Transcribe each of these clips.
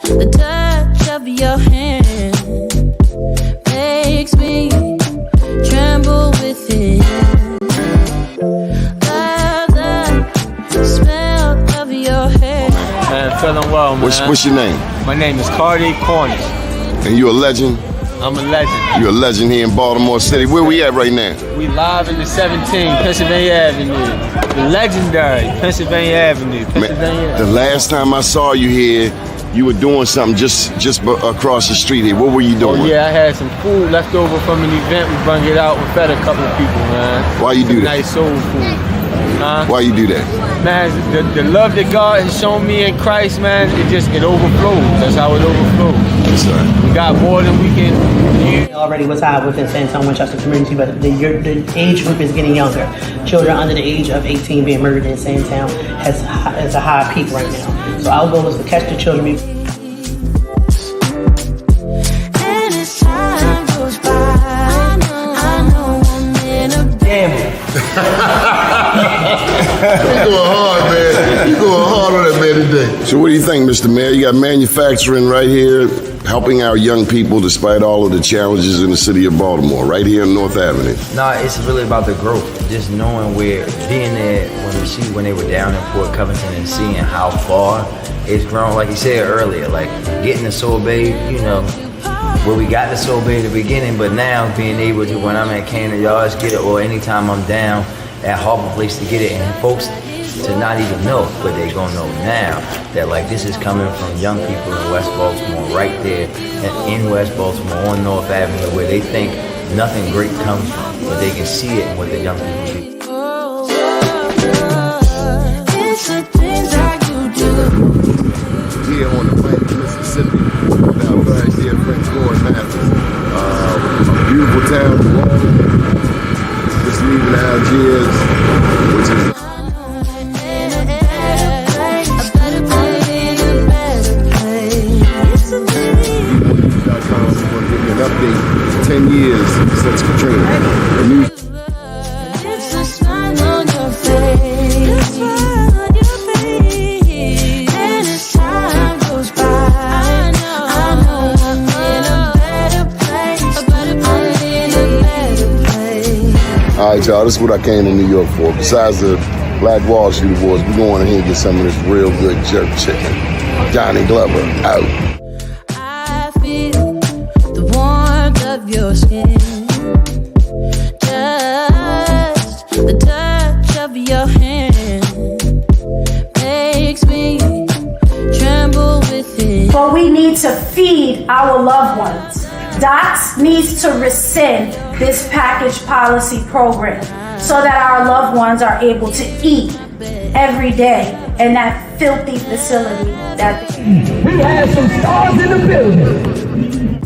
The touch of your hand makes me tremble within. Love the smell of your hair. Man, feeling well, man. What's your name? My name is Cardi Cornish. And you a legend? I'm a legend. You're a legend here in Baltimore City. Where we at right now? We live in the 17, Pennsylvania Avenue. The legendary Pennsylvania Avenue. Man, the last time I saw you here, you were doing something just across the street here. What were you doing? Oh yeah, I had some food left over from an event. We brung it out and fed a couple of people, man. Why you do that? Nice soul food. Why you do that? Man, the love that God has shown me in Christ, man, it overflows. That's how it overflows. Yes, sir. We got more than we can use. Already was high within San Antonio, Winchester community, but the age group is getting younger. Children under the age of 18 being murdered in San Antonio has a high peak right now. So our goal is to catch the children. You going hard, man. You going hard on that man today. So what do you think, Mr. Mayor? You got manufacturing right here, helping our young people despite all of the challenges in the city of Baltimore, right here on North Avenue. No, it's really about the growth. Just knowing being there when they were down in Port Covington and seeing how far it's grown. Like you said earlier, like getting the sorbet, where we got the sorbet at the beginning, but now being able to, when I'm at Canada Yards, get it, or anytime I'm down at Harbor Place to get it, and folks to not even know, but they gonna know now that like this is coming from young people in West Baltimore, right there in West Baltimore on North Avenue, where they think nothing great comes from, but they can see it in what the young people do. Here on the bank of Mississippi, now right here in French Quarter, Mathis. A beautiful town, Waaah, just leaving Algiers, which is an update 10 years since Katrina. The news. All right, y'all, this is what I came to New York for. Besides the Black Wall Street Awards, we're going in here and get some of this real good jerk chicken. Johnny Glover, out. I feel the warmth of your skin. Just the touch of your hand makes me tremble within. But we need to feed our loved ones. DOTS needs to rescind this package policy program so that our loved ones are able to eat every day in that filthy facility that we have some stars in the building.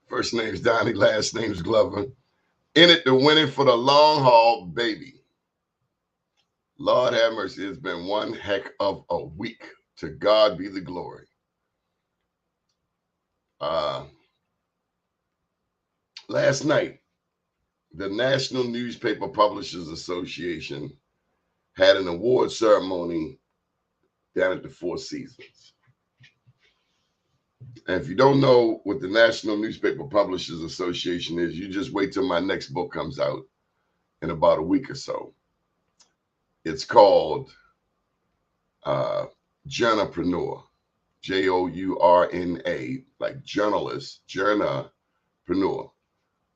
First name's Doni, last name's Glover. In it to win it for the long haul, baby. Lord have mercy, it's been one heck of a week. To God be the glory. Last night, the National Newspaper Publishers Association had an award ceremony down at the Four Seasons. And if you don't know what the National Newspaper Publishers Association is, you just wait till my next book comes out in about a week or so. It's called Journalpreneur, Journa, like journalist, journalpreneur.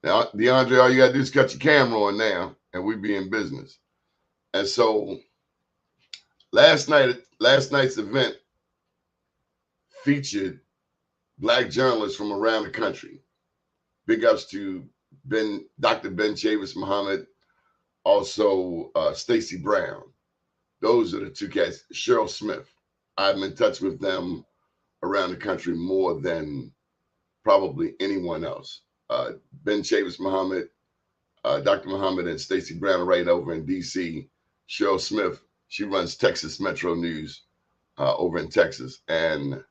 Now, Deandre, all you gotta do is cut your camera on now, and we be in business. And so, last night's event featured Black journalists from around the country. Big ups to Dr. Ben Chavis Muhammad, also Stacey Brown. Those are the two cats. Cheryl Smith. I'm in touch with them around the country more than probably anyone else. Ben Chavis Muhammad, Dr. Muhammad, and Stacey Brown are right over in DC. Cheryl Smith, she runs Texas Metro News over in Texas. And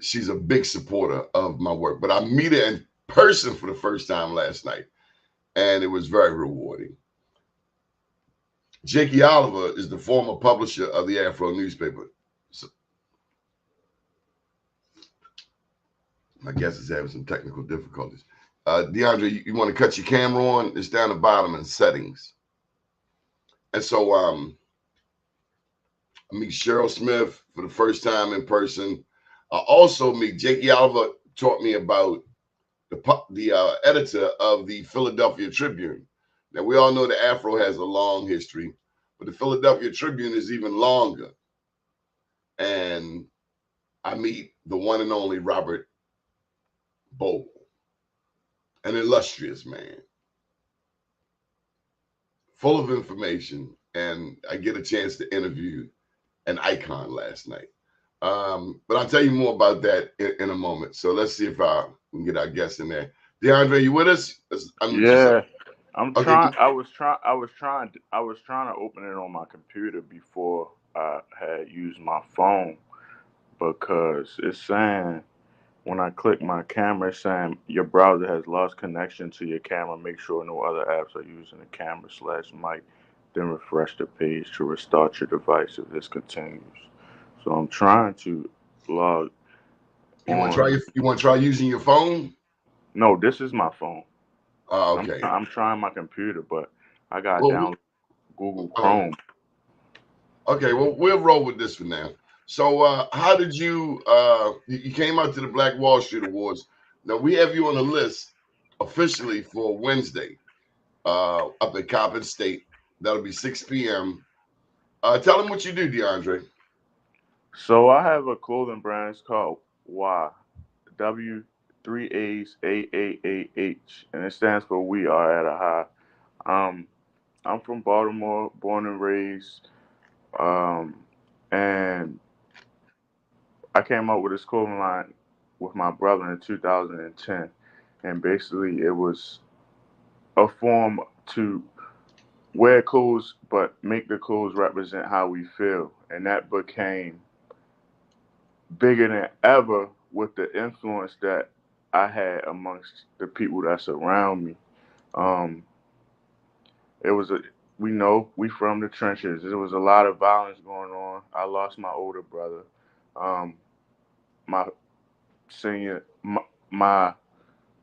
she's a big supporter of my work. But I meet her in person for the first time last night, and it was very rewarding. Jakey Oliver is the former publisher of the Afro newspaper. So, my guest is having some technical difficulties. Deandre, you want to cut your camera on? It's down the bottom in settings. And so I meet Cheryl Smith for the first time in person. I also meet Jakey Oliver, taught me about the editor of the Philadelphia Tribune. Now, we all know the Afro has a long history, but the Philadelphia Tribune is even longer. And I meet the one and only Robert Bogle, an illustrious man, full of information, and I get a chance to interview an icon last night. But I'll tell you more about that in a moment. So let's see if we can get our guests in there. Deandre, you with us? Yeah, I'm Okay. trying. I was trying to open it on my computer before I had used my phone because it's saying when I click my camera, it's saying your browser has lost connection to your camera. Make sure no other apps are using the camera/mic. Then refresh the page to restart your device if this continues. So I'm trying to log You on. want to try using your phone? No, this is my phone. Oh, okay. I'm trying my computer, but I got down Google Chrome. Okay, well, we'll roll with this for now. So how did you came out to the Black Wall Street Awards. Now we have you on the list officially for Wednesday up at Coppin State. That'll be 6 p.m. Tell them what you do, Deandre. So I have a clothing brand. It's called Waaah, W 3 A's AAAH, and it stands for We Are at a High. I'm from Baltimore, born and raised, and I came up with this clothing line with my brother in 2010, and basically it was a form to wear clothes, but make the clothes represent how we feel, and that became bigger than ever with the influence that I had amongst the people that surround me. Um, it was we from the trenches. There was a lot of violence going on. I lost my older brother, um, my senior my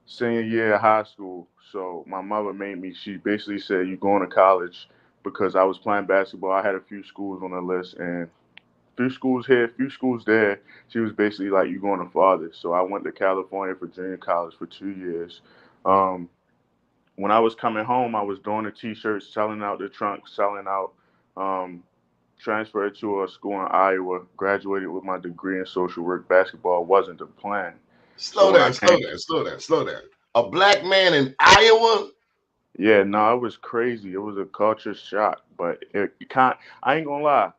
senior year of high school. So my mother made me. She basically said, "You going to college?" Because I was playing basketball. I had a few schools on the list, and few schools here, few schools there. She was basically like, "You going to farther." So I went to California for junior college for 2 years. Um, when I was coming home, I was doing the T-shirts, selling out the trunk, selling out. Um, Transferred to a school in Iowa. Graduated with my degree in social work. Basketball wasn't the plan. So Slow when I down, came, slow down. A black man in Iowa? yeah, no, it was crazy. It was a culture shock, but it can't. I ain't gonna lie.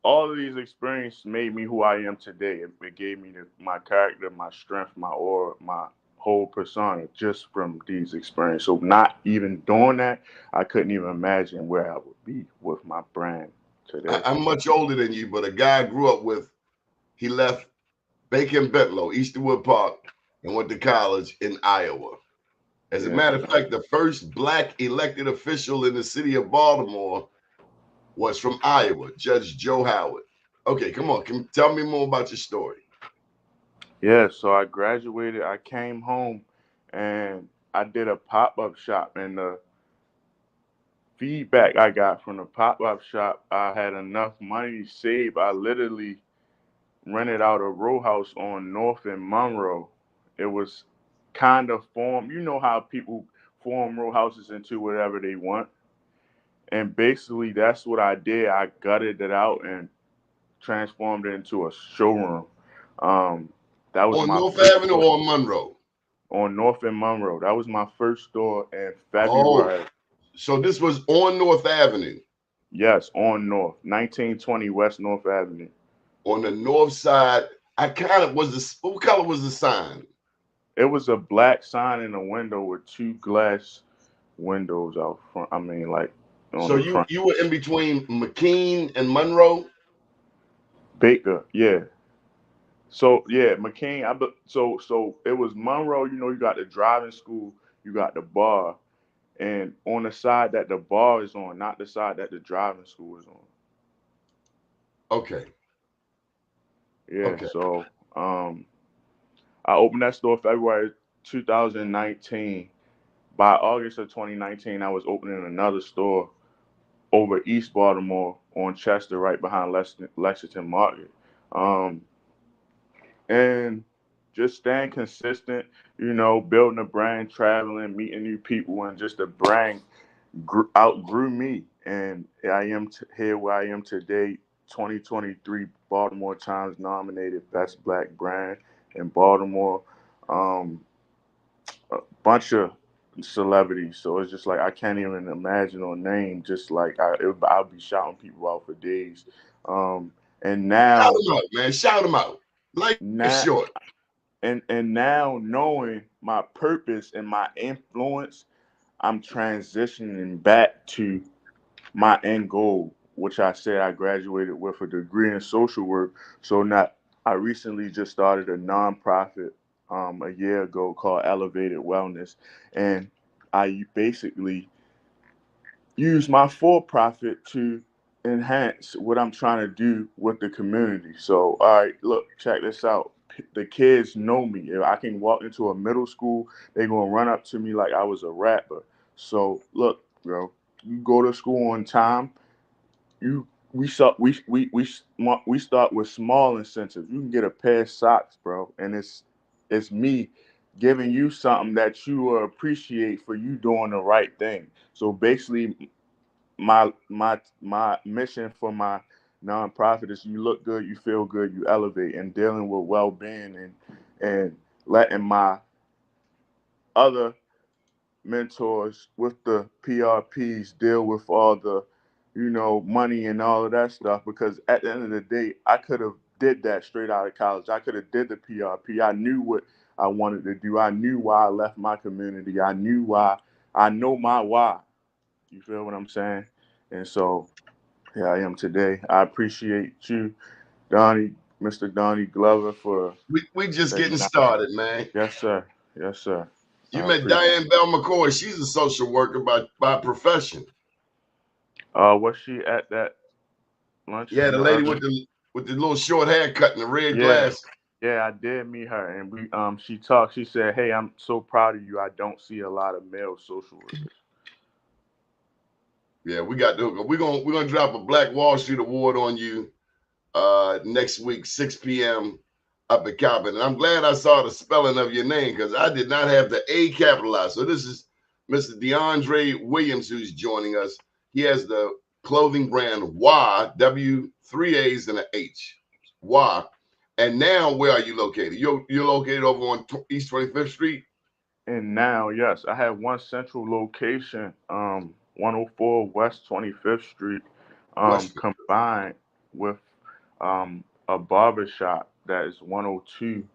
All of these experiences made me who I am today. It gave me my character, my strength, my aura, my whole persona just from these experiences. So not even doing that, I couldn't even imagine where I would be with my brand today. I'm much older than you, but a guy I grew up with, he left Bacon Bentlow, Easterwood Park, and went to college in Iowa. As a Yeah. matter of fact, the first black elected official in the city of Baltimore was from Iowa, Judge Joe Howard. Okay, come on. Tell me more about your story. Yeah, so I graduated, I came home and I did a pop-up shop, and the feedback I got from the pop-up shop, I had enough money saved. I literally rented out a row house on North and Monroe. It was kind of formed. You know how people form row houses into whatever they want. And basically, that's what I did. I gutted it out and transformed it into a showroom. Um, that was On my North first Avenue store or on Monroe? on North and Monroe. That was my first store in Oh, February. so this was on North Avenue, Yes, on North, 1920 West North Avenue. on the north side. I kind of was what color was the sign? It was a black sign in the window with two glass windows out front. I mean, like on So the you front. you were in between McKean and Monroe? Baker, yeah. So yeah, McCain. So it was Monroe. You know, you got the driving school, you got the bar, and on the side that the bar is on, not the side that the driving school is on. Okay. Yeah, Okay. so I opened that store February 2019. By August of 2019, I was opening another store over East Baltimore on Chester, right behind Lexington Market. Um, and just staying consistent, building a brand, traveling, meeting new people, and just the brand outgrew me. And I am here where I am today, 2023 Baltimore Times nominated Best Black Brand in Baltimore. Um, a bunch of celebrities. So it's just like I can't even imagine or name. Just like I'll be shouting people out for days. And Shout now, them out, man. Shout them out. Life is now, short. and now knowing my purpose and my influence, I'm transitioning back to my end goal, which I said I graduated with a degree in social work. So now I recently just started a nonprofit a year ago called Elevated Wellness, and I basically use my for-profit to enhance what I'm trying to do with the community. So, all right, look, check this out. The kids know me. If I can walk into a middle school, they're gonna run up to me like I was a rapper. So, look, bro, you go to school on time. You we start with small incentives. You can get a pair of socks, bro, and it's me giving you something that you will appreciate for you doing the right thing. So basically, my mission for my nonprofit is you look good, you feel good, you elevate, and dealing with well being and letting my other mentors with the PRPs deal with all the, money and all of that stuff. Because at the end of the day, I could have did that straight out of college. I could have did the PRP. I knew what I wanted to do. I knew why I left my community. I knew why. I know my why. You feel what I'm saying? And so here I am today. I appreciate you, Donnie, Mr. Donnie Glover, for We just taking getting out. started, man. Yes, sir. Yes, sir. You I met appreciate. Diane Bell McCoy. She's a social worker by profession. Was she at that lunch Yeah, the the lady other? with the little short haircut and the red Yeah, glass. yeah, I did meet her, and she talked. She said, "Hey, I'm so proud of you. I don't see a lot of male social workers." Yeah, we got the hook. We're gonna drop a Black Wall Street Award on you next week, 6 p.m. up at Calvin. And I'm glad I saw the spelling of your name because I did not have the A capitalized. So this is Mr. Deandre Williams who's joining us. He has the clothing brand Waaah, W, 3 A's and an H. Waaah. And now where are you located? You're located over on East 25th Street? And now, yes, I have one central location, 104 West 25th Street, West. combined with a barber shop that is 102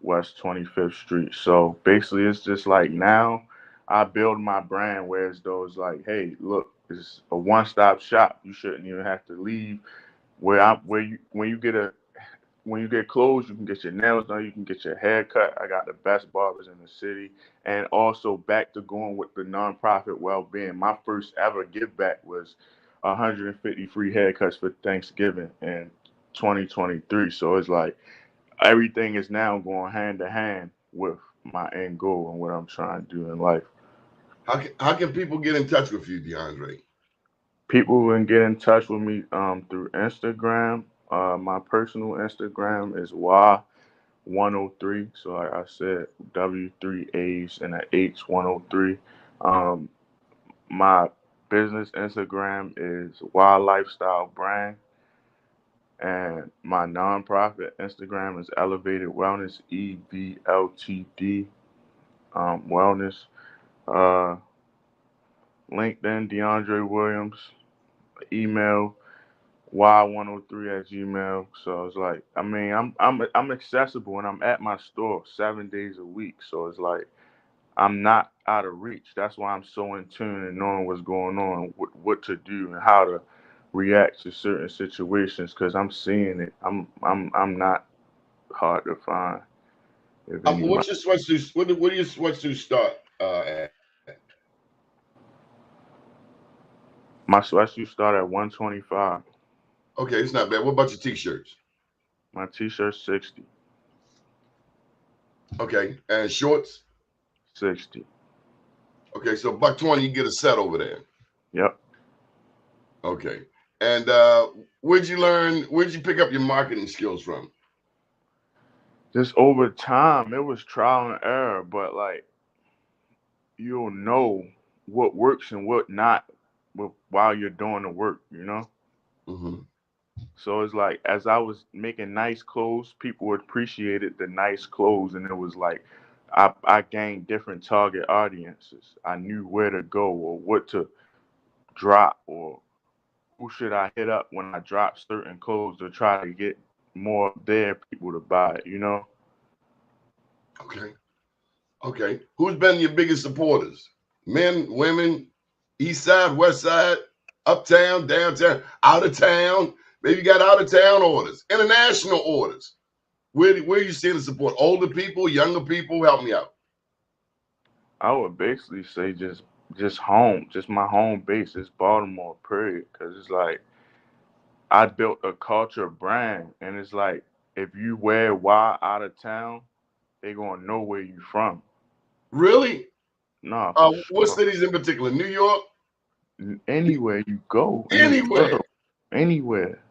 West 25th Street. So basically, it's just like now I build my brand where it's those like, hey, look, it's a one-stop shop. You shouldn't even have to leave where you when you get clothes, you can get your nails done, you can get your hair cut. I got the best barbers in the city. And also back to going with the nonprofit well-being. My first ever give back was 150 free haircuts for Thanksgiving in 2023. So it's like everything is now going hand to hand with my end goal and what I'm trying to do in life. How can people get in touch with you, DeAndre? People can get in touch with me through Instagram. My personal Instagram is Waaah 103. So like I said, W3 A's and an H 103. Um, my business Instagram is Wild Lifestyle Brand. And my nonprofit Instagram is Elevated Wellness, EVLTD Wellness. Uh, LinkedIn, DeAndre Williams. Email, y103 at gmail. So it's like, I mean, I'm accessible and I'm at my store 7 days a week. So it's like I'm not out of reach. That's why I'm so in tune and knowing what's going on, what to do, and how to react to certain situations because I'm seeing it. I'm not hard to find. If anybody, What's your sweatsuit? What do your sweatsuits start at? My sweatsuit start at 125. Okay, it's not bad. What about your t-shirts? My t-shirt 60. Okay, and shorts? 60. Okay, so $120, you get a set over there. Yep. Okay, and where'd you pick up your marketing skills from? Just over time, it was trial and error, but like you'll know what works and what not while you're doing the work, you know? Mm-hmm. So it's like as I was making nice clothes, people appreciated the nice clothes, and it was like I gained different target audiences. I knew where to go or what to drop or who should I hit up when I drop certain clothes to try to get more of their people to buy it, you know? Okay. Okay. Who's been your biggest supporters? Men, women, east side, west side, uptown, downtown, out of town. Maybe you got out of town orders, international orders. Where you seeing the support? Older people, younger people? Help me out. I would basically say just home, just my home base is Baltimore, period. Because it's like I built a culture brand, and it's like if you wear Waaah out of town, they gonna know where you from. Really? Nah, for What sure. cities in particular? New York? Anywhere you go in this Anywhere. world, anywhere,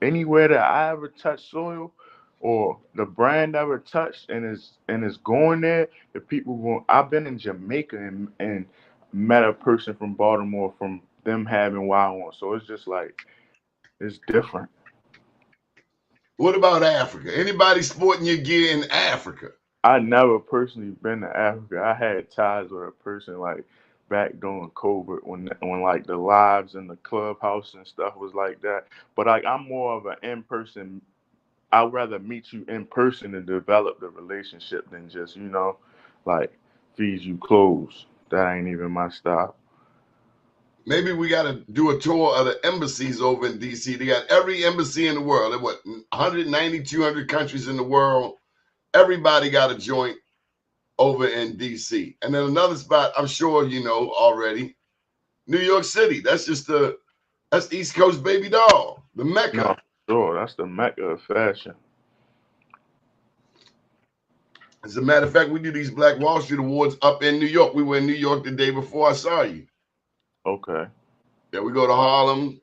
anywhere that I ever touched soil, or the brand ever touched and is going there, the people going. I've been in Jamaica and met a person from Baltimore from them having Wow on, so it's just like it's different. What about Africa? Anybody sporting your gear in Africa? I never personally been to Africa. I had ties with a person like back during COVID when like the lives in the clubhouse and stuff was like that. But like I'm more of an in person. I'd rather meet you in person and develop the relationship than just like feed you clothes. That ain't even my style. Maybe we got to do a tour of the embassies over in D.C. They got every embassy in the world. There what 190, 200 countries in the world. Everybody got a joint over in D.C. And then another spot, I'm sure you know already, New York City. That's East Coast baby doll, the No, Mecca. sure, that's the mecca of fashion. As a matter of fact, we do these Black Wall Street Awards up in New York. We were in New York the day before I saw you. Okay. Yeah, we go to Harlem.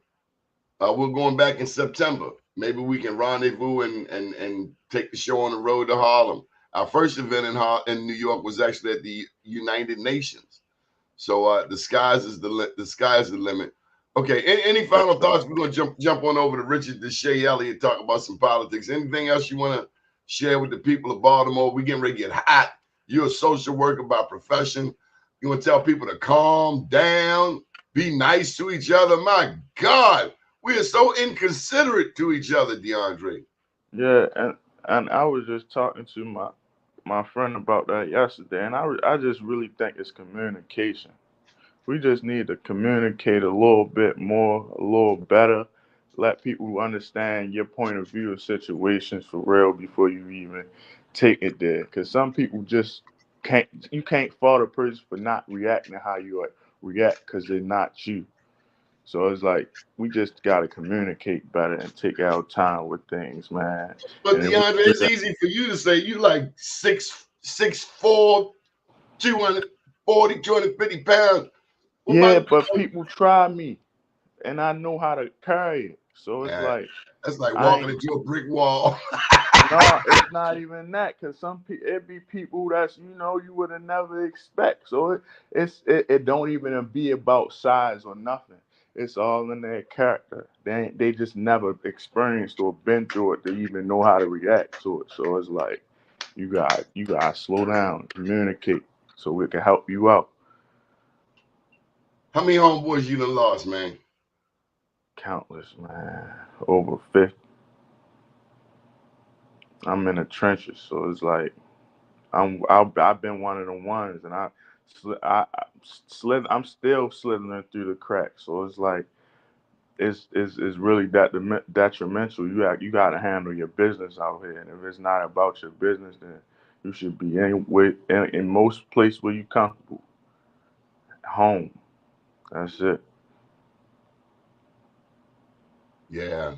We're going back in September. Maybe we can rendezvous and take the show on the road to Harlem. Our first event in New York was actually at the United Nations. So the sky is the limit. Okay. Any final thoughts? We're gonna jump on over to Richard Deshae Elliott, talk about some politics. Anything else you want to share with the people of Baltimore? We getting ready to get hot. You're a social worker by profession. You want to tell people to calm down, be nice to each other. My God, we are so inconsiderate to each other, Deandre. Yeah, and I was just talking to my friend about that yesterday, and I just really think it's communication. We just need to communicate a little bit more, a little better, let people understand your point of view of situations for real before you even take it there. Because some people just you can't fault a person for not reacting how you react because they're not you. So it's like we just gotta communicate better and take our time with things, man. But And if we Deandre, do it's that, easy for you to say you like 6'4", 240, 250 pounds. What yeah, about but people try me, and I know how to carry it. So it's man? like That's like I walking ain't. into a brick wall. No, it's not even that. Cause some people, it be people that's you would have never expect. So it don't even be about size or nothing. It's all in their character. They just never experienced or been through it to even know how to react to it. So it's like you got to slow down, communicate, so we can help you out. How many homeboys you done lost, man? Countless, man, over 50. I'm in the trenches, so it's like I've been one of the ones, and I slid. I'm still slithering through the cracks. So it's like it's really detrimental. You got to handle your business out here, and if it's not about your business, then you should be in most place where you comfortable. Home. That's it. Yeah.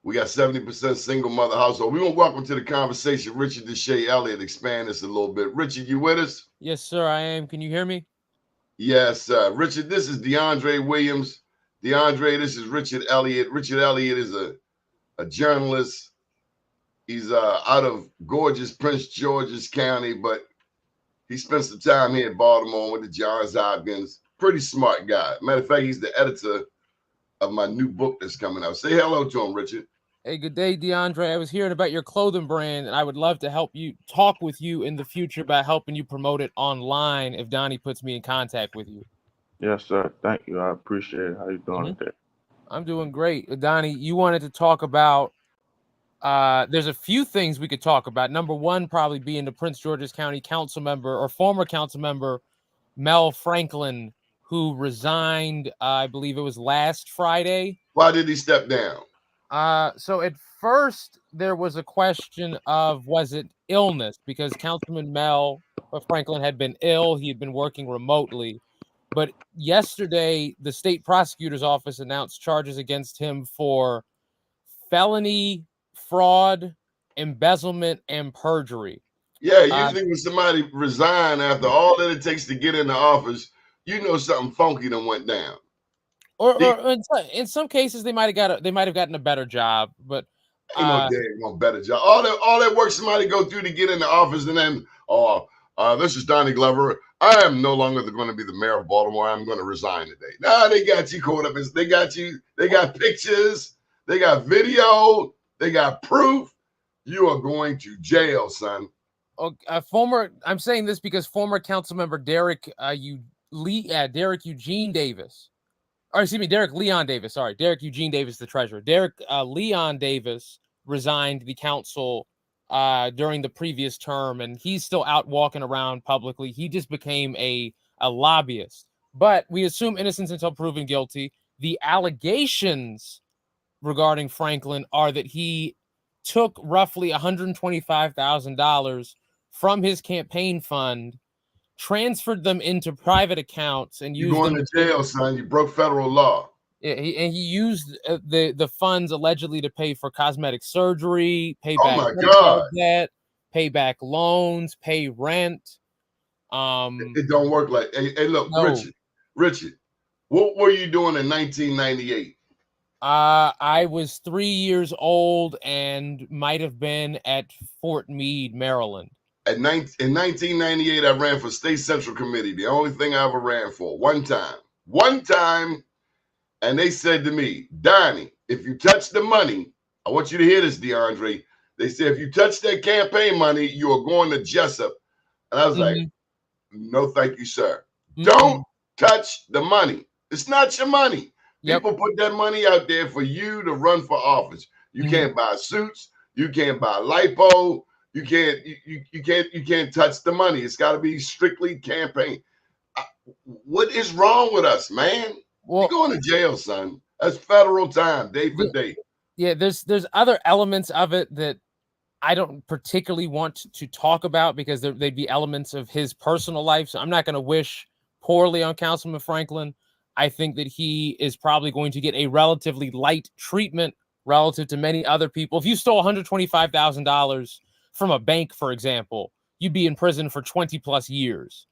We got 70% single mother household. We're going to welcome to the conversation Richard Deshae Elliott. Expand this a little bit. Richard, you with us? Yes, sir, I am. Can you hear me? Yes, Richard, this is Deandre Williams. Deandre, this is Richard Elliott. Richard Elliott is a journalist. He's out of gorgeous Prince George's County, but he spent some time here in Baltimore with the Johns Hopkins. Pretty smart guy. Matter of fact, he's the editor of my new book that's coming out. Say hello to him, Richard. Hey, good day, Deandre. I was hearing about your clothing brand, and I would love to help you talk with you in the future about helping you promote it online if Doni puts me in contact with you. Yes, sir. Thank you. I appreciate it. How you doing today? I'm doing great. Doni, you wanted to talk about there's a few things we could talk about. Number one, probably being the Prince George's County council member or former council member, Mel Franklin, who resigned, I believe it was last Friday. Why did he step down? So at first there was a question of, was it illness? Because Councilman Mel Franklin had been ill. He had been working remotely. But yesterday, the state prosecutor's office announced charges against him for felony, fraud, embezzlement, and perjury. Yeah, usually when somebody resign after all that it takes to get in the office, you know something funky done went down. Or in some cases they might have gotten a better job, but ain't no better job. All that work somebody go through to get in the office, and then this is Donnie Glover. I am no longer going to be the mayor of Baltimore. I'm going to resign today. Nah, they got you caught up. They got pictures, they got video, they got proof. You are going to jail, son. I'm saying this because former council member Derek Eugene Davis. Or excuse me, Derek Leon Davis. Sorry, Derek Eugene Davis, the treasurer. Derek Leon Davis resigned the council during the previous term, and he's still out walking around publicly. He just became a lobbyist. But we assume innocence until proven guilty. The allegations regarding Franklin are that he took roughly $125,000 from his campaign fund, transferred them into private accounts, and used them. You're going to jail, son. You broke federal law. Yeah, he used the funds allegedly to pay for cosmetic surgery, pay back debt, pay back loans, pay rent. It don't work like. Hey, look, no. Richard, what were you doing in 1998? I was 3 years old and might have been at Fort Meade, Maryland. In 1998, I ran for State Central Committee. The only thing I ever ran for. One time, and they said to me, Donnie, if you touch the money, I want you to hear this, Deandre. They said, if you touch that campaign money, you are going to Jessup. And I was like, no, thank you, sir. Don't touch the money. It's not your money. People put that money out there for you to run for office. You can't buy suits. You can't buy lipo. You can't touch the money. It's got to be strictly campaign. What is wrong with us, man? Well, you're going to jail, son. That's federal time, day for day. Yeah, there's other elements of it that I don't particularly want to talk about because they'd be elements of his personal life. So I'm not going to wish poorly on Councilman Franklin. I think that he is probably going to get a relatively light treatment relative to many other people. If you stole $125,000 from a bank, for example, you'd be in prison for 20 plus years.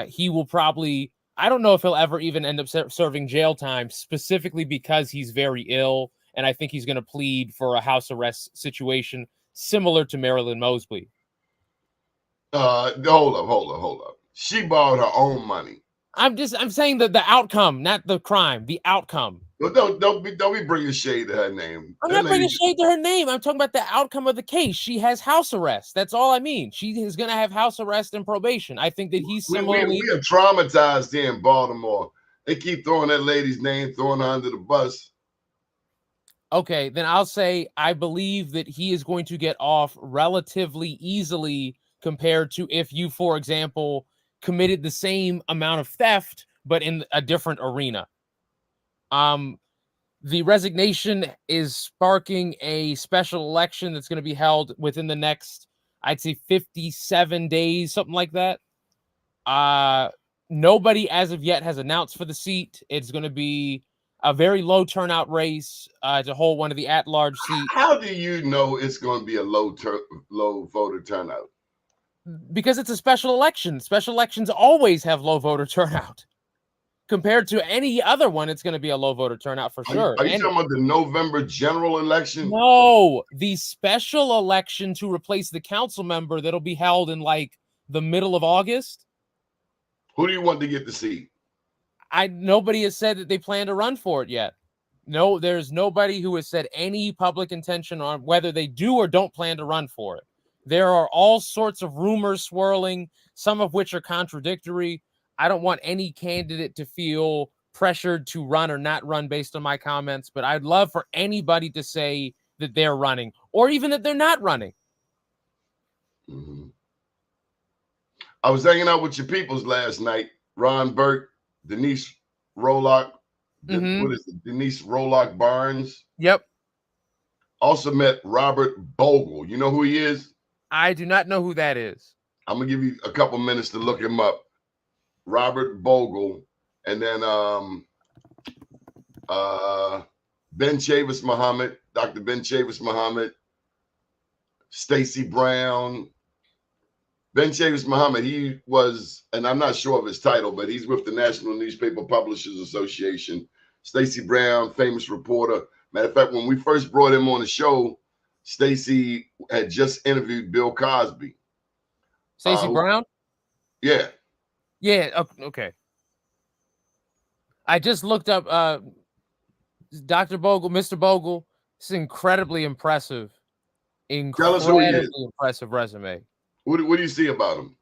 He will probably, I don't know if he'll ever even end up serving jail time specifically because he's very ill. And I think he's going to plead for a house arrest situation similar to Marilyn Mosby. Hold up. She borrowed her own money. I'm saying that the outcome, not the crime, the outcome. Well, don't be bringing shade to her name. I'm not bringing shade to her name. I'm talking about the outcome of the case. She has house arrest. That's all I mean. She is going to have house arrest and probation. I think that he's similarly. We are traumatized here in Baltimore. They keep throwing that lady's name, throwing her under the bus. Okay, then I'll say I believe that he is going to get off relatively easily compared to if you, for example, committed the same amount of theft, but in a different arena. The resignation is sparking a special election that's going to be held within the next, I'd say 57 days, something like that. Nobody as of yet has announced for the seat. It's going to be a very low turnout race to hold one of the at-large seats. How do you know it's going to be a low voter turnout? Because it's a special election. Special elections always have low voter turnout. Compared to any other one, it's going to be a low voter turnout for sure. Are you talking about the November general election? No, the special election to replace the council member that'll be held in like the middle of August. Who do you want to get the seat? Nobody has said that they plan to run for it yet. No, there's nobody who has said any public intention on whether they do or don't plan to run for it. There are all sorts of rumors swirling, some of which are contradictory. I don't want any candidate to feel pressured to run or not run based on my comments, but I'd love for anybody to say that they're running or even that they're not running. Mm-hmm. I was hanging out with your peoples last night. Ron Burke, Denise Rolock. What is it? Denise Rolock Barnes. Yep. Also met Robert Bogle. You know who he is? I do not know who that is. I'm going to give you a couple minutes to look him up. Robert Bogle. And then Ben Chavis Muhammad, Dr. Ben Chavis Muhammad, Stacey Brown. Ben Chavis Muhammad, he was, and I'm not sure of his title, but he's with the National Newspaper Publishers Association. Stacey Brown, famous reporter. Matter of fact, when we first brought him on the show, Stacey had just interviewed Bill Cosby. Stacey Brown? Yeah. Yeah, okay. I just looked up Dr. Bogle, Mr. Bogle. This is incredibly impressive. Incredibly impressive resume. What do you see about him?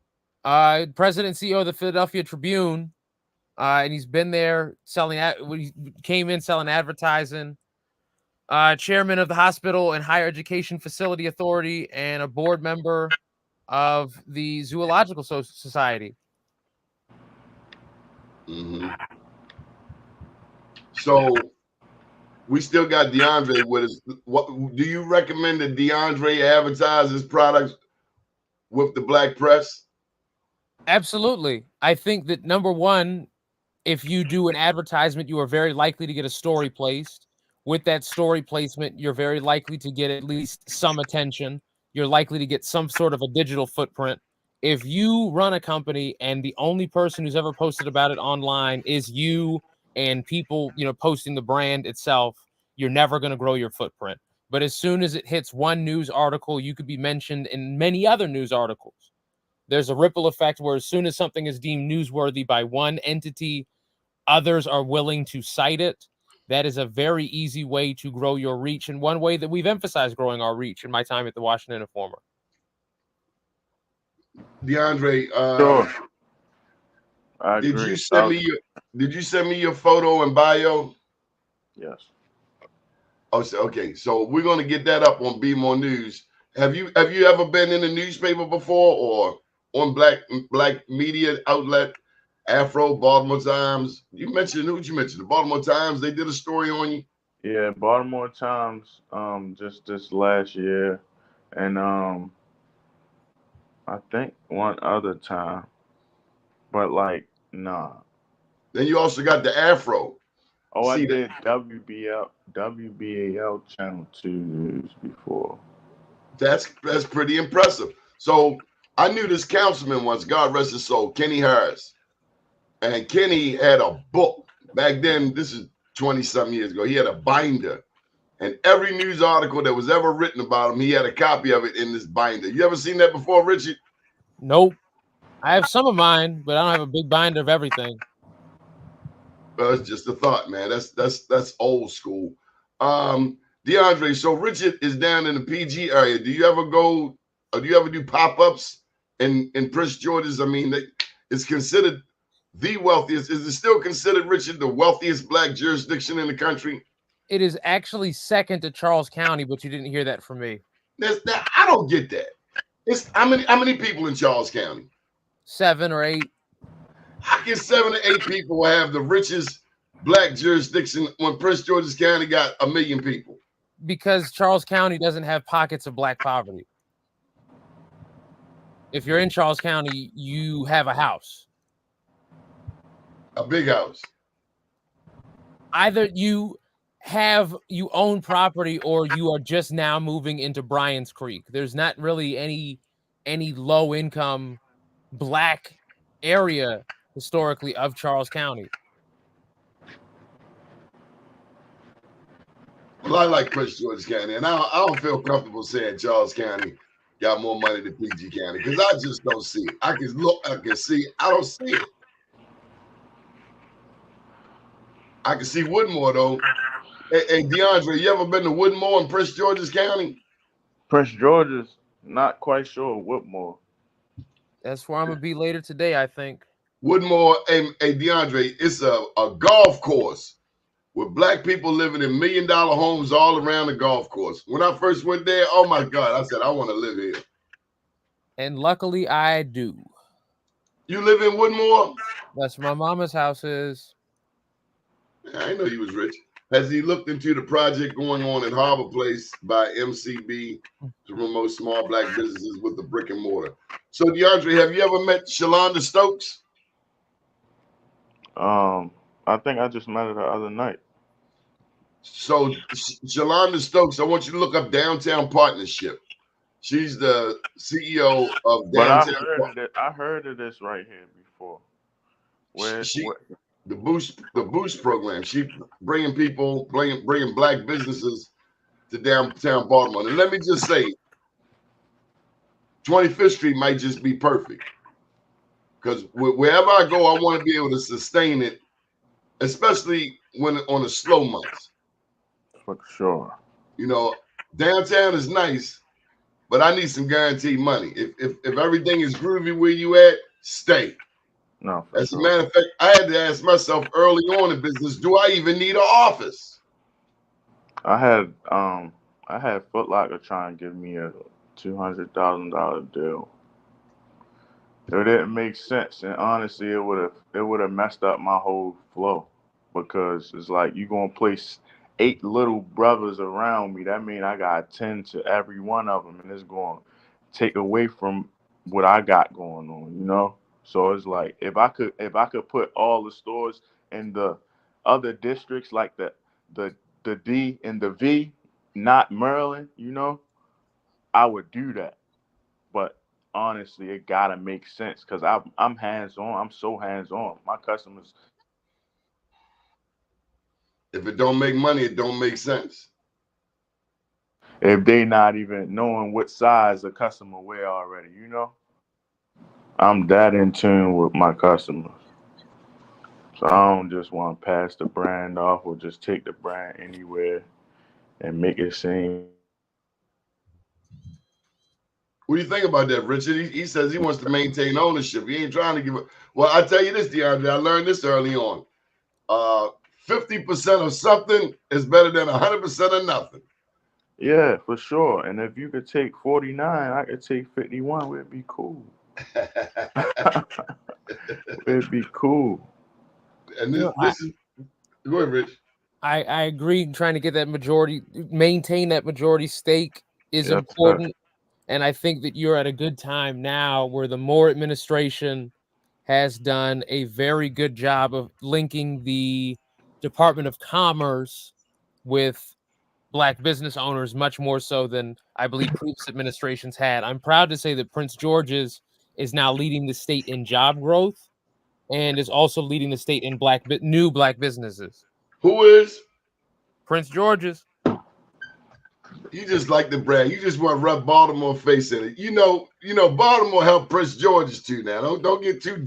President and CEO of the Philadelphia Tribune. And he's been there selling, he came in selling advertising. Chairman of the Hospital and Higher Education Facility Authority and a board member of the Zoological Society. Mm-hmm. So we still got Deandre with us. What do you recommend that Deandre advertise his products with the black press? Absolutely. I think that number one, if you do an advertisement, you are very likely to get a story placed. With that story placement, you're very likely to get at least some attention. You're likely to get some sort of a digital footprint. If you run a company and the only person who's ever posted about it online is you and people, posting the brand itself, you're never going to grow your footprint. But as soon as it hits one news article, you could be mentioned in many other news articles. There's a ripple effect where as soon as something is deemed newsworthy by one entity, others are willing to cite it. That is a very easy way to grow your reach, and one way that we've emphasized growing our reach in my time at the Washington Informer. Deandre, sure. Did you send me your photo and bio? Yes. Oh, okay. So we're going to get that up on Be More News. Have you ever been in a newspaper before or on black media outlet? Afro, Baltimore Times. You mentioned the Baltimore Times. They did a story on you. Yeah, Baltimore Times. Just this last year, and I think one other time, but nah. Then you also got the Afro. Oh, I did WBAL Channel 2 News before. That's pretty impressive. So I knew this councilman once, God rest his soul, Kenny Harris. And Kenny had a book back then. This is 20-something years ago. He had a binder. And every news article that was ever written about him, he had a copy of it in this binder. You ever seen that before, Richard? Nope. I have some of mine, but I don't have a big binder of everything. Well, it's just a thought, man. That's old school. Deandre, so Richard is down in the PG area. Do you ever go, or do you ever do pop-ups in Prince George's? I mean, it's considered the wealthiest. Is it still considered, Richard, the wealthiest black jurisdiction in the country? It is actually second to Charles County, but you didn't hear that from me. I don't get that. It's how many people in Charles County? 7 or 8. How can 7 or 8 people have the richest black jurisdiction when Prince George's County got 1 million people? Because Charles County doesn't have pockets of black poverty. If you're in Charles County, you have a house. A big house. either you own property or you are just now moving into Bryan's Creek. There's not really any low income black area historically of Charles County. Well, I like Prince George's County, and I don't feel comfortable saying Charles County got more money than PG County because I just don't see it. I can look, I can see, I don't see it. I can see Woodmore though. Hey, Deandre, you ever been to Woodmore in Prince George's County? Prince George's, not quite sure. Woodmore. That's where I'm gonna be later today, I think. Woodmore, hey Deandre, it's a golf course with black people living in $1 million homes all around the golf course. When I first went there, oh my God, I said, I want to live here. And luckily I do. You live in Woodmore? That's where my mama's house is. I didn't know he was rich. Has he looked into the project going on in Harbor Place by MCB to promote small black businesses with the brick and mortar? So Deandre, have you ever met Shalonda Stokes? I think I just met her the other night. So Shalonda Stokes, I want you to look up Downtown Partnership. She's the CEO of Downtown. But I heard of this right here before. The Boost program. She bringing black businesses to downtown Baltimore. And let me just say, 25th Street might just be perfect. Because wherever I go, I want to be able to sustain it, especially when on the slow months. For sure. You know, downtown is nice, but I need some guaranteed money. If everything is groovy where you at, stay. No. As a matter of fact, I had to ask myself early on in business, do I even need an office? I had Foot Locker try and give me a $200,000 deal. It didn't make sense, and honestly, it would have messed up my whole flow because it's like you gonna place 8 little brothers around me. That means I got 10 to every one of them, and it's going to take away from what I got going on, you know. So it's like if I could put all the stores in the other districts, like the D and the V, not Maryland, you know, I would do that. But honestly, it gotta make sense because I'm hands on. I'm so hands on. My customers. If it don't make money, it don't make sense. If they not even knowing what size the customer wear already, you know. I'm that in tune with my customers. So I don't just want to pass the brand off or just take the brand anywhere and make it seem. What do you think about that, Richard? He says he wants to maintain ownership. He ain't trying to give up. Well, I tell you this, Deandre, I learned this early on. 50% of something is better than 100% of nothing. Yeah, for sure. And if you could take 49, I could take 51. It'd be cool. It'd be cool. And this is go ahead, Rich. I agree. Trying to get that majority, maintain that majority stake is important. And I think that you're at a good time now where the Moore administration has done a very good job of linking the Department of Commerce with black business owners, much more so than I believe previous administrations had. I'm proud to say that Prince George's is now leading the state in job growth and is also leading the state in new black businesses. Who is? Prince George's. You just like the brand. You just want to rub Baltimore face in it. You know, Baltimore helped Prince George's too now. Don't get too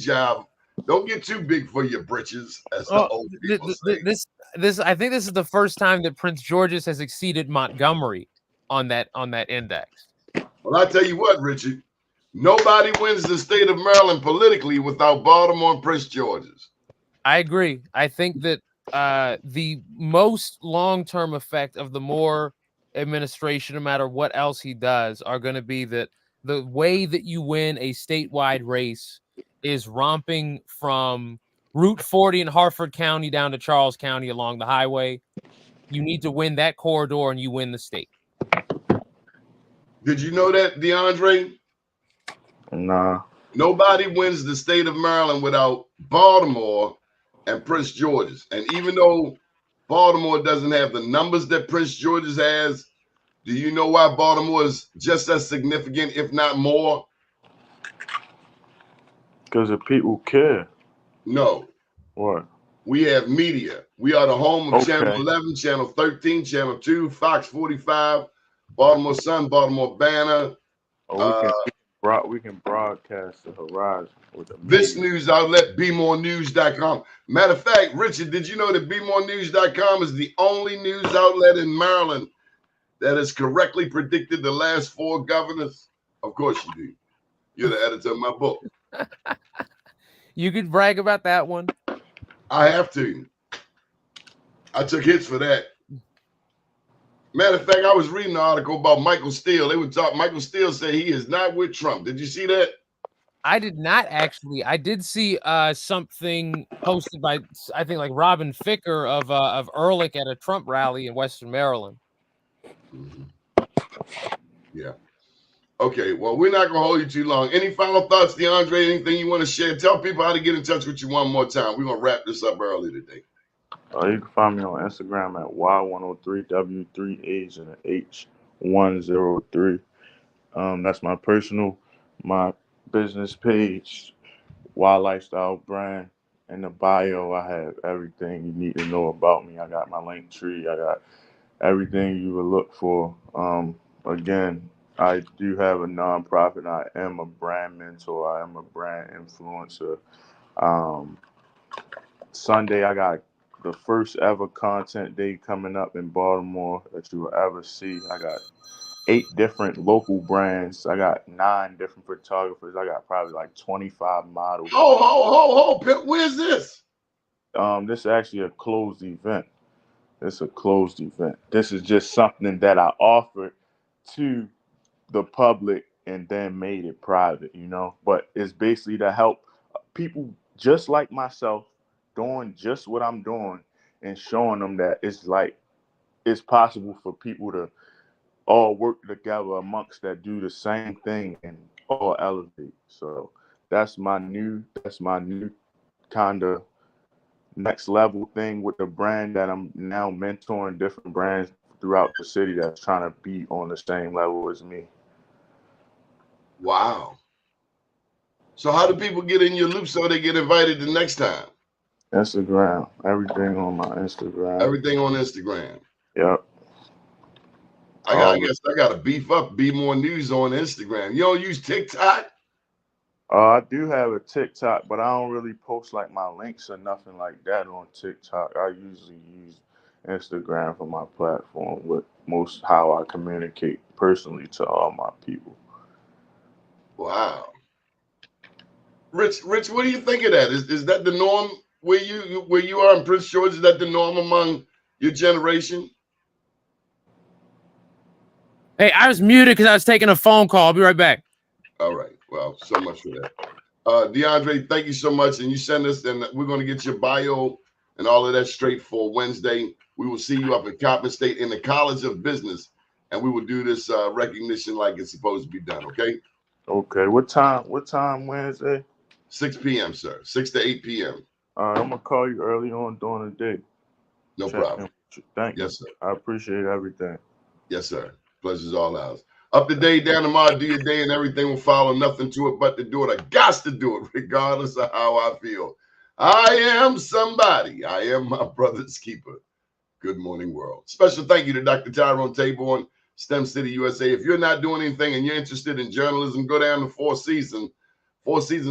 don't get too big for your britches, as the old people say. I think this is the first time that Prince George's has exceeded Montgomery on that index. Well, I tell you what, Richard, nobody wins the state of Maryland politically without Baltimore and Prince George's. I agree. I think that the most long-term effect of the Moore administration, no matter what else he does, are going to be that the way that you win a statewide race is romping from Route 40 in Harford County down to Charles County along the highway. You need to win that corridor and you win the state. Did you know that, Deandre? Nah. Nobody wins the state of Maryland without Baltimore and Prince George's. And even though Baltimore doesn't have the numbers that Prince George's has. Do you know why Baltimore is just as significant, if not more? Because the people care. No. What? We have media. We are the home of Okay. Channel 11, Channel 13, Channel 2, Fox 45, Baltimore Sun, Baltimore Banner. We can broadcast the horizon with the This media. news outlet, BeMoreNews.com. Matter of fact, Richard, did you know that BeMoreNews.com is the only news outlet in Maryland that has correctly predicted the last 4 governors? Of course you do. You're the editor of my book. You could brag about that one. I have to. I took hits for that. Matter of fact, I was reading an article about Michael Steele. They would talk. Michael Steele said he is not with Trump. Did you see that? I did not actually. I did see something posted by, I think, like Robin Ficker of Ehrlich at a Trump rally in Western Maryland. Yeah. Okay. Well, we're not gonna hold you too long. Any final thoughts, Deandre? Anything you want to share? Tell people how to get in touch with you one more time. We're gonna wrap this up early today. You can find me on Instagram at Waaah103, W3H and H103. That's my personal, my business page, Waaah Lifestyle Brand. In the bio, I have everything you need to know about me. I got my link tree. I got everything you would look for. Again, I do have a nonprofit. I am a brand mentor. I am a brand influencer. Sunday, I got the first ever content day coming up in Baltimore that you will ever see. I got 8 different local brands. I got 9 different photographers. I got probably like 25 models. Ho, where's this? This is actually a closed event. It's a closed event. This is just something that I offered to the public and then made it private, you know. But it's basically to help people just like myself doing just what I'm doing and showing them that it's possible for people to all work together amongst that do the same thing and all elevate. So that's my new kind of next level thing with the brand that I'm now mentoring different brands throughout the city that's trying to be on the same level as me. Wow. So how do people get in your loop so they get invited the next time? Instagram. Everything on my Instagram. Everything on Instagram. Yep. I guess I got to beef up, Be More News on Instagram. You don't use TikTok? I do have a TikTok, but I don't really post like my links or nothing like that on TikTok. I usually use Instagram for my platform with most how I communicate personally to all my people. Wow. Rich, what do you think of that? Is that the norm where you are in Prince George? Is that the norm among your generation? Hey, I was muted because I was taking a phone call. I'll be right back. All right. Well, so much for that. Deandre, thank you so much. And you send us, and we're going to get your bio and all of that straight for Wednesday. We will see you up at Coppin State in the College of Business, and we will do this recognition like it's supposed to be done, okay? Okay. What time Wednesday? 6 p.m., sir. 6 to 8 p.m. All right, I'm going to call you early on during the day. No problem. Thank you. Yes, sir. I appreciate everything. Yes, sir. Pleasure's all ours. Up to date, down tomorrow, do your day, and everything will follow. Nothing to it but to do it. I got to do it, regardless of how I feel. I am somebody. I am my brother's keeper. Good morning, world. Special thank you to Dr. Tyrone Taborn, STEM City, USA. If you're not doing anything and you're interested in journalism, go down to Four Seasons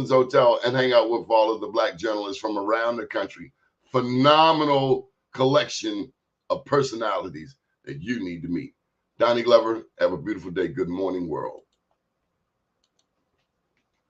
Hotel and hang out with all of the Black journalists from around the country. Phenomenal collection of personalities that you need to meet. Donnie Glover, have a beautiful day. Good morning, world.